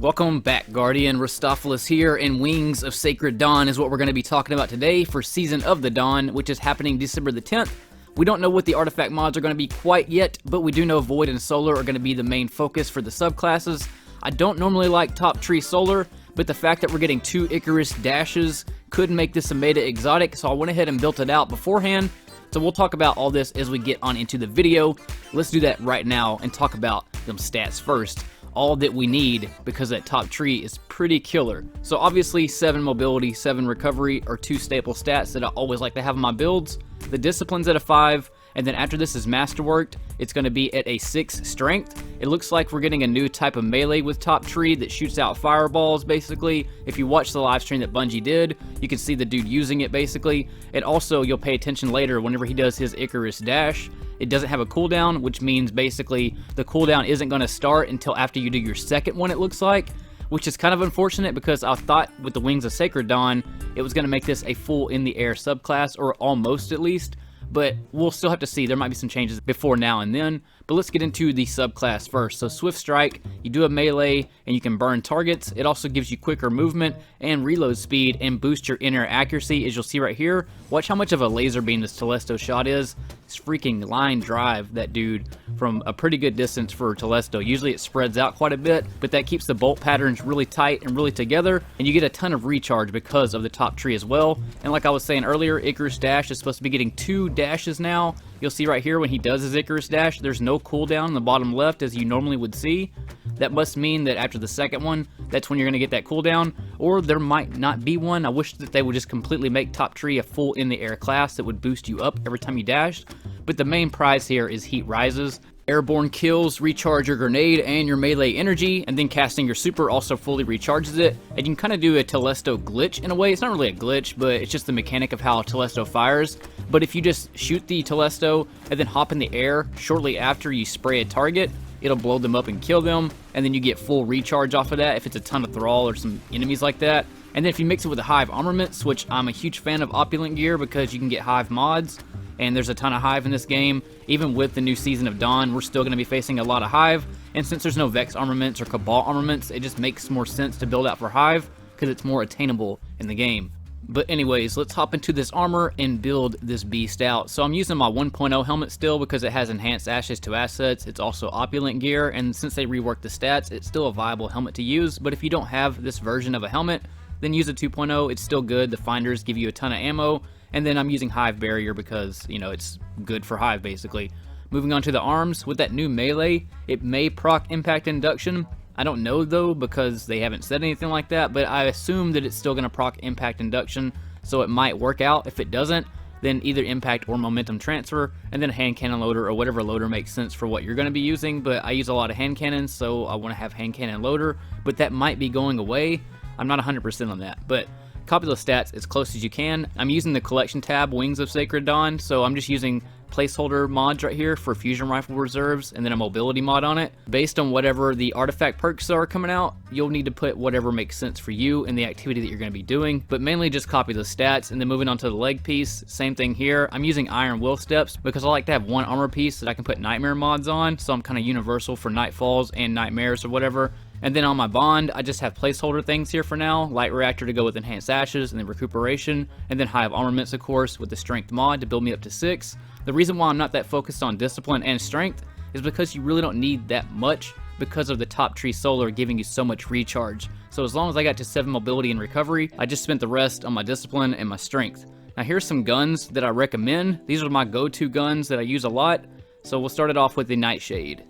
Welcome back, Guardian. Ristophilis here, and Wings of Sacred Dawn is what we're going to be talking about today for Season of the Dawn, which is happening December the 10th. We don't know what the artifact mods are going to be quite yet, but we do know Void and Solar are going to be the main focus for the subclasses. I don't normally like top Tree Solar, but the fact that we're getting 2 Icarus dashes could make this a meta exotic, so I went ahead and built it out beforehand. So we'll talk about all this as we get on into the video. Let's do that right now and talk about them stats first. All that we need, because that top tree is pretty killer. So obviously 7 mobility, 7 recovery are 2 staple stats that I always like to have in my builds. The discipline's at a 5, and then after this is masterworked, it's going to be at a 6 strength. It looks like we're getting a new type of melee with top tree that shoots out fireballs basically. If you watch the live stream that Bungie did, you can see the dude using it basically. And also you'll pay attention later whenever he does his Icarus dash. It doesn't have a cooldown, which means basically the cooldown isn't going to start until after you do your second one, it looks like, which is kind of unfortunate because I thought with the Wings of Sacred Dawn, it was going to make this a full in the air subclass, or almost at least, but we'll still have to see. There might be some changes before now and then, but let's get into the subclass first. So Swift Strike, you do a melee and you can burn targets. It also gives you quicker movement and reload speed and boost your inner accuracy, as you'll see right here. Watch how much of a laser beam this Telesto shot is. It's freaking line drive that dude from a pretty good distance for Telesto. Usually it spreads out quite a bit, but that keeps the bolt patterns really tight and really together, and you get a ton of recharge because of the top tree as well. And like I was saying earlier, Icarus Dash is supposed to be getting 2 dashes now. You'll see right here when he does his Icarus Dash, there's no cooldown in the bottom left as you normally would see. That must mean that after the second one, that's when you're going to get that cooldown, or there might not be one. I wish that they would just completely make top tree a full in the air class that would boost you up every time you dashed. But the main prize here is Heat Rises. Airborne kills recharge your grenade and your melee energy, and then casting your super also fully recharges it. And you can kind of do a Telesto glitch in a way. It's not really a glitch, but it's just the mechanic of how Telesto fires. But if you just shoot the Telesto and then hop in the air shortly after you spray a target, it'll blow them up and kill them, and then you get full recharge off of that if it's a ton of Thrall or some enemies like that. And then if you mix it with the Hive armaments, which I'm a huge fan of opulent gear because you can get Hive mods, and there's a ton of Hive in this game. Even with the new Season of Dawn, we're still going to be facing a lot of Hive, and since there's no Vex armaments or Cabal armaments, it just makes more sense to build out for Hive because it's more attainable in the game. But anyways, let's hop into this armor and build this beast out. So I'm using my 1.0 helmet still because it has enhanced ashes to assets. It's also opulent gear, and since they reworked the stats, it's still a viable helmet to use. But if you don't have this version of a helmet, then use a 2.0. It's still good. The finders give you a ton of ammo. And then I'm using Hive Barrier because, you know, it's good for Hive basically. Moving on to the arms, with that new melee, it may proc impact induction. I don't know though because they haven't said anything like that, but I assume that it's still going to proc impact induction, so it might work out. If it doesn't, then either impact or momentum transfer, and then a hand cannon loader or whatever loader makes sense for what you're going to be using. But I use a lot of hand cannons, so I want to have hand cannon loader, but that might be going away. I'm not 100% on that, but copy those stats as close as you can. I'm using the collection tab, Wings of Sacred Dawn, so I'm just using placeholder mods right here for fusion rifle reserves, and then a mobility mod on it. Based on whatever the artifact perks are coming out, you'll need to put whatever makes sense for you and the activity that you're going to be doing, but mainly just copy those stats. And then moving on to the leg piece, same thing here. I'm using Iron Will Steps because I like to have one armor piece that I can put nightmare mods on, so I'm kind of universal for nightfalls and nightmares or whatever. And then on my bond, I just have placeholder things here for now. Light Reactor to go with Enhanced Ashes and then Recuperation. And then Hive Armaments, of course, with the Strength mod to build me up to 6. The reason why I'm not that focused on Discipline and Strength is because you really don't need that much because of the top tree solar giving you so much recharge. So as long as I got to 7 mobility and recovery, I just spent the rest on my Discipline and my Strength. Now here's some guns that I recommend. These are my go-to guns that I use a lot. So we'll start it off with the Nightshade.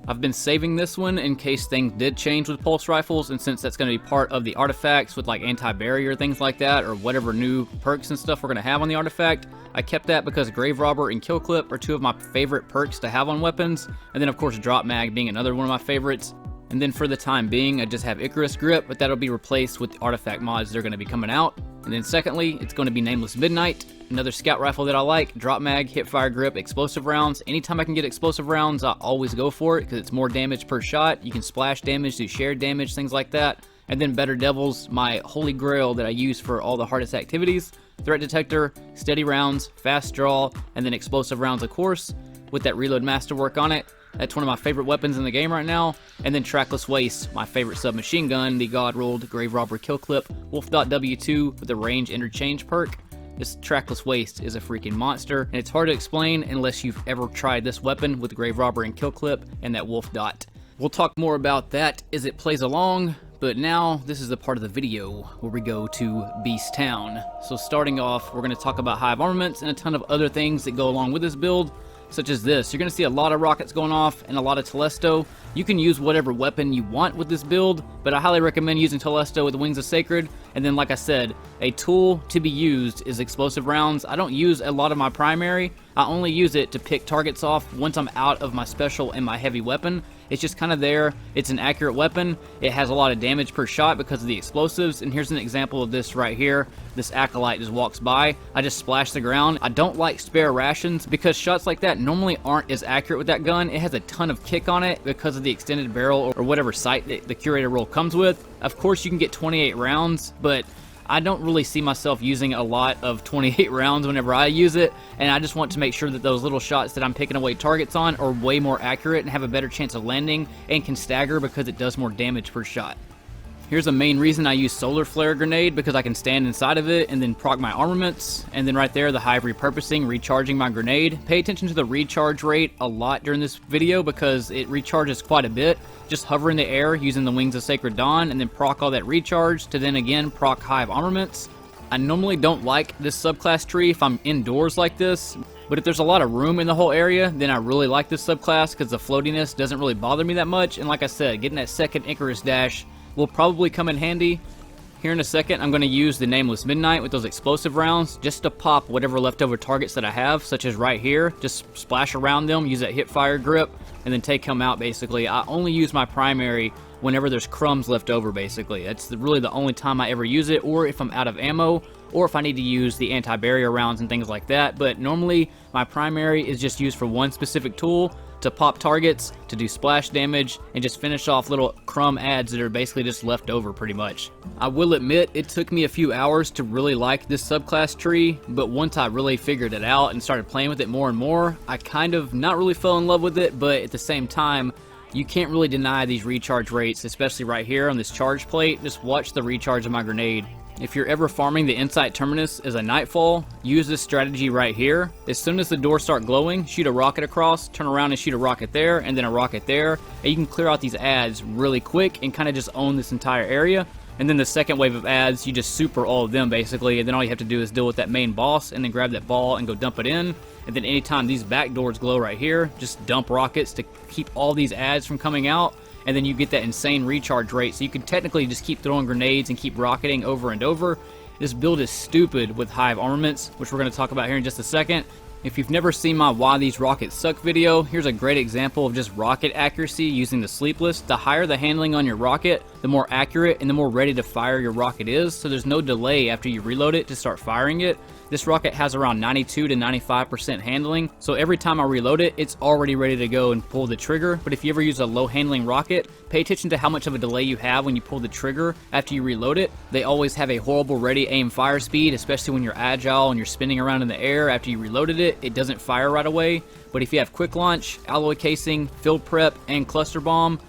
I've been saving this one in case things did change with pulse rifles, and since that's going to be part of the artifacts with like anti-barrier, things like that, or whatever new perks and stuff we're going to have on the artifact, I kept that because Grave Robber and Kill Clip are 2 of my favorite perks to have on weapons, and then of course Drop Mag being another one of my favorites. And then for the time being, I just have Icarus Grip, but that'll be replaced with the artifact mods that are going to be coming out. And then secondly, it's going to be Nameless Midnight, another scout rifle that I like, Drop Mag, Hipfire Grip, explosive rounds. Anytime I can get explosive rounds, I always go for it because it's more damage per shot. You can splash damage, do shared damage, things like that. And then Better Devils, my holy grail that I use for all the hardest activities. Threat Detector, steady rounds, fast draw, and then explosive rounds, of course, with that reload masterwork on it. That's one of my favorite weapons in the game right now. And then Trackless Waste, my favorite submachine gun, the God-rolled Grave Robber Kill Clip, Wolf.W2 with the range interchange perk. This Trackless Waste is a freaking monster, and it's hard to explain unless you've ever tried this weapon with the Grave Robber and Kill Clip and that Wolf Dot. We'll talk more about that as it plays along, but now this is the part of the video where we go to Beast Town. So starting off, we're going to talk about hive armaments and a ton of other things that go along with this build, such as this. You're going to see a lot of rockets going off and a lot of Telesto. You can use whatever weapon you want with this build, but I highly recommend using Telesto with the Wings of Sacred. And then, like I said, a tool to be used is explosive rounds. I don't use a lot of my primary. I only use it to pick targets off once I'm out of my special and my heavy weapon. It's just kind of there. It's an accurate weapon. It has a lot of damage per shot because of the explosives. And here's an example of this right here. This Acolyte just walks by. I just splash the ground. I don't like spare rations because shots like that normally aren't as accurate with that gun. It has a ton of kick on it because of the extended barrel or whatever sight that the curator roll comes with. Of course, you can get 28 rounds, but I don't really see myself using a lot of 28 rounds whenever I use it, and I just want to make sure that those little shots that I'm picking away targets on are way more accurate and have a better chance of landing and can stagger because it does more damage per shot. Here's a main reason I use Solar Flare Grenade, because I can stand inside of it and then proc my armaments. And then right there, the hive repurposing, recharging my grenade. Pay attention to the recharge rate a lot during this video because it recharges quite a bit. Just hover in the air using the Wings of Sacred Dawn and then proc all that recharge to then again proc hive armaments. I normally don't like this subclass tree if I'm indoors like this, but if there's a lot of room in the whole area, then I really like this subclass because the floatiness doesn't really bother me that much. And like I said, getting that second Icarus dash will probably come in handy. Here in a second, I'm going to use the Nameless Midnight with those explosive rounds just to pop whatever leftover targets that I have, such as right here. Just splash around them, use that hip fire grip, and then take them out basically. I only use my primary whenever there's crumbs left over basically. That's really the only time I ever use it, or if I'm out of ammo, or if I need to use the anti-barrier rounds and things like that. But normally, my primary is just used for one specific tool, to pop targets, to do splash damage, and just finish off little crumb ads that are basically just left over pretty much. I will admit it took me a few hours to really like this subclass tree, but once I really figured it out and started playing with it more and more, I kind of not really fell in love with it, but at the same time, you can't really deny these recharge rates, especially right here on this charge plate. Just watch the recharge of my grenade. If you're ever farming the Insight Terminus as a Nightfall, use this strategy right here. As soon as the doors start glowing, shoot a rocket across, turn around and shoot a rocket there, and then a rocket there, and you can clear out these ads really quick and kind of just own this entire area. And then the second wave of ads, you just super all of them basically, and then all you have to do is deal with that main boss, and then grab that ball and go dump it in. And then anytime these back doors glow right here, just dump rockets to keep all these ads from coming out. And then you get that insane recharge rate, so you can technically just keep throwing grenades and keep rocketing over and over. This build is stupid with hive armaments, which we're going to talk about here in just a second. If you've never seen my Why These Rockets Suck video, here's a great example of just rocket accuracy using the Sleepless. The higher the handling on your rocket, the more accurate and the more ready to fire your rocket is, so there's no delay after you reload it to start firing it. This rocket has around 92 to 95% handling, so every time I reload it, it's already ready to go and pull the trigger. But if you ever use a low handling rocket, pay attention to how much of a delay you have when you pull the trigger after you reload it. They always have a horrible ready aim fire speed, especially when you're agile and you're spinning around in the air after you reloaded it. It doesn't fire right away. But if you have quick launch, alloy casing, field prep, and cluster bomb,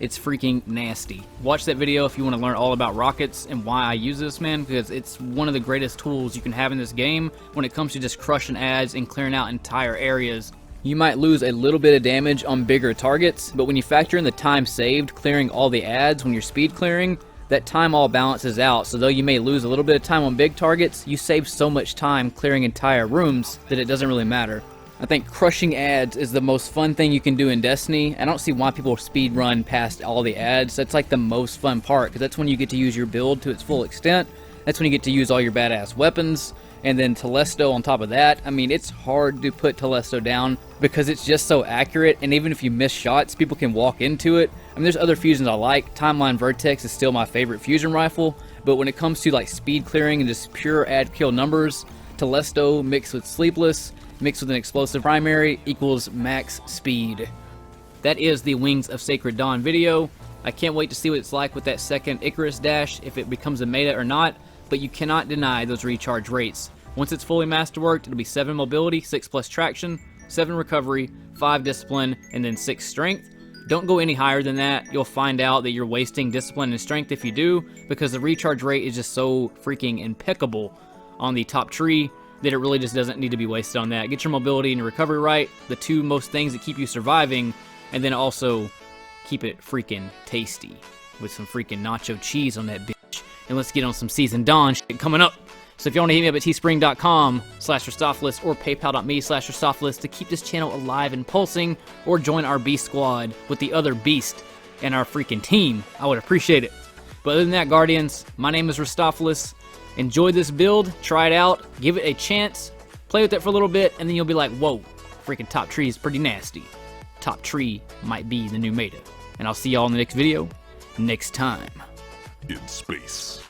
it's freaking nasty. Watch that video if you want to learn all about rockets and why I use this, man, because it's one of the greatest tools you can have in this game when it comes to just crushing ads and clearing out entire areas. You might lose a little bit of damage on bigger targets, but when you factor in the time saved clearing all the ads when you're speed clearing, that time all balances out. So though you may lose a little bit of time on big targets, you save so much time clearing entire rooms that it doesn't really matter. I think crushing ads is the most fun thing you can do in Destiny. I don't see why people speed run past all the ads. That's like the most fun part, because that's when you get to use your build to its full extent. That's when you get to use all your badass weapons. And then Telesto on top of that. I mean, it's hard to put Telesto down because it's just so accurate, and even if you miss shots, people can walk into it. I mean, there's other fusions I like. Timeline Vertex is still my favorite fusion rifle, but when it comes to like speed clearing and just pure ad kill numbers, Telesto mixed with Sleepless mixed with an explosive primary equals max speed. That is the Wings of Sacred Dawn video. I can't wait to see what it's like with that second Icarus dash, if it becomes a meta or not, but you cannot deny those recharge rates. Once it's fully masterworked, it'll be 7 mobility, 6 plus traction, 7 recovery, 5 discipline, and then 6 strength. Don't go any higher than that. You'll find out that you're wasting discipline and strength if you do, because the recharge rate is just so freaking impeccable on the top tree that it really just doesn't need to be wasted on that. Get your mobility and your recovery right, the 2 most things that keep you surviving, and then also keep it freaking tasty with some freaking nacho cheese on that bitch. And let's get on some Season Dawn shit coming up. So if you want to hit me up at teespring.com/Ristophilis or paypal.me/Ristophilis to keep this channel alive and pulsing, or join our beast squad with the other beast and our freaking team, I would appreciate it. But other than that, Guardians, my name is Ristophilis. Enjoy this build, try it out, give it a chance, play with it for a little bit, and then you'll be like, whoa, freaking top tree is pretty nasty. Top tree might be the new meta. And I'll see y'all in the next video, next time. In space.